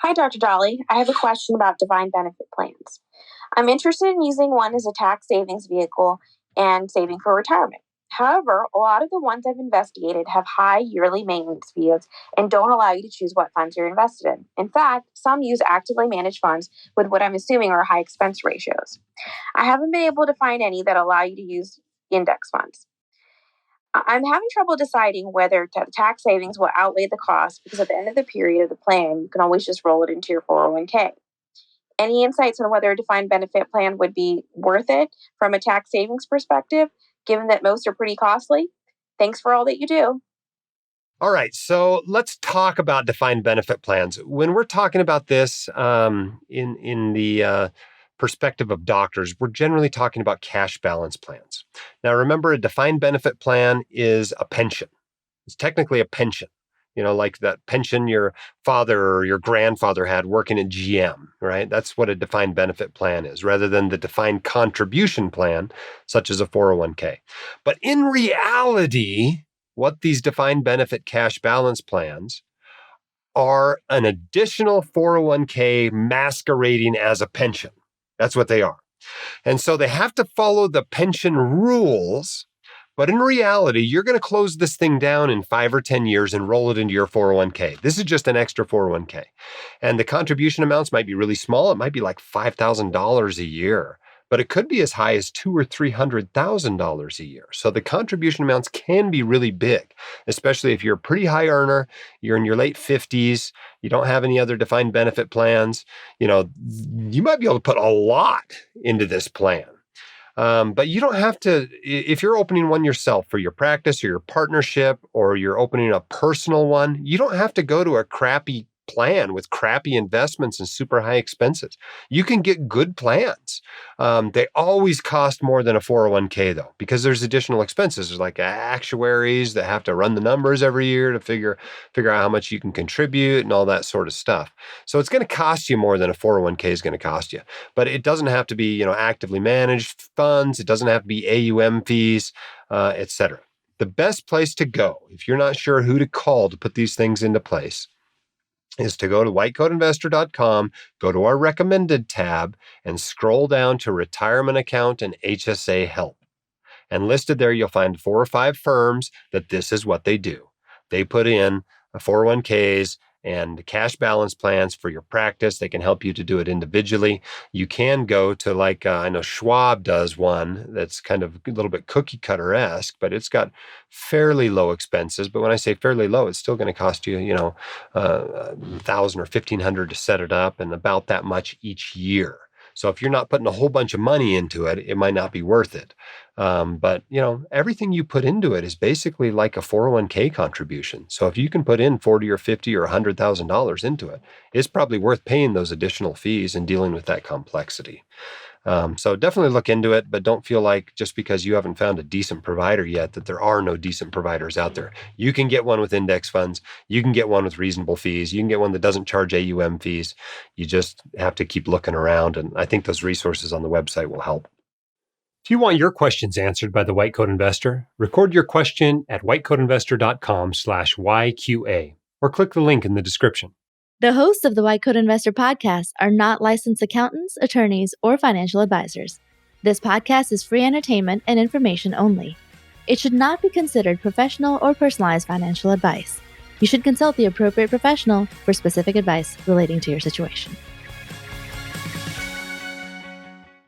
Hi, Dr. Dolly. I have a question about defined benefit plans. I'm interested in using one as a tax savings vehicle and saving for retirement. However, a lot of the ones I've investigated have high yearly maintenance fees and don't allow you to choose what funds you're invested in. In fact, some use actively managed funds with what I'm assuming are high expense ratios. I haven't been able to find any that allow you to use index funds. I'm having trouble deciding whether tax savings will outweigh the cost because at the end of the period of the plan, you can always just roll it into your 401k. Any insights on whether a defined benefit plan would be worth it from a tax savings perspective, given that most are pretty costly? Thanks for all that you do. All right, so let's talk about defined benefit plans. When we're talking about this in the perspective of doctors, we're generally talking about cash balance plans. Now, remember, a defined benefit plan is a pension. It's technically a pension, like that pension your father or your grandfather had working at GM, right? That's what a defined benefit plan is, rather than the defined contribution plan, such as a 401k. But in reality, what these defined benefit cash balance plans are an additional 401k masquerading as a pension. That's what they are. And so they have to follow the pension rules. But in reality, you're going to close this thing down in 5 or 10 years and roll it into your 401k. This is just an extra 401k. And the contribution amounts might be really small. It might be like $5,000 a year, but it could be as high as $200,000 or $300,000 a year. So the contribution amounts can be really big, especially if you're a pretty high earner, you're in your late 50s, you don't have any other defined benefit plans. You might be able to put a lot into this plan. But you don't have to, if you're opening one yourself for your practice or your partnership, or you're opening a personal one, you don't have to go to a crappy plan with crappy investments and super high expenses. You can get good plans. They always cost more than a 401k though, because there's additional expenses. There's like actuaries that have to run the numbers every year to figure out how much you can contribute and all that sort of stuff. So it's going to cost you more than a 401k is going to cost you. But it doesn't have to be, actively managed funds. It doesn't have to be AUM fees, etc. The best place to go, if you're not sure who to call to put these things into place, is to go to whitecoatinvestor.com, go to our recommended tab, and scroll down to retirement account and HSA help. And listed there, you'll find 4 or 5 firms that this is what they do. They put in 401ks and cash balance plans for your practice. They can help you to do it individually. You can go to I know Schwab does one that's kind of a little bit cookie cutter-esque, but it's got fairly low expenses. But when I say fairly low, it's still going to cost you, $1,000 or $1,500 to set it up, and about that much each year. So if you're not putting a whole bunch of money into it, it might not be worth it. But everything you put into it is basically like a 401k contribution. So if you can put in $40 or $50 or $100,000 into it, it's probably worth paying those additional fees and dealing with that complexity. So definitely look into it, but don't feel like just because you haven't found a decent provider yet that there are no decent providers out there. You can get one with index funds. You can get one with reasonable fees. You can get one that doesn't charge AUM fees. You just have to keep looking around. And I think those resources on the website will help. If you want your questions answered by the White Coat Investor, record your question at whitecoatinvestor.com/YQA or click the link in the description. The hosts of the White Coat Investor podcast are not licensed accountants, attorneys, or financial advisors. This podcast is free entertainment and information only. It should not be considered professional or personalized financial advice. You should consult the appropriate professional for specific advice relating to your situation.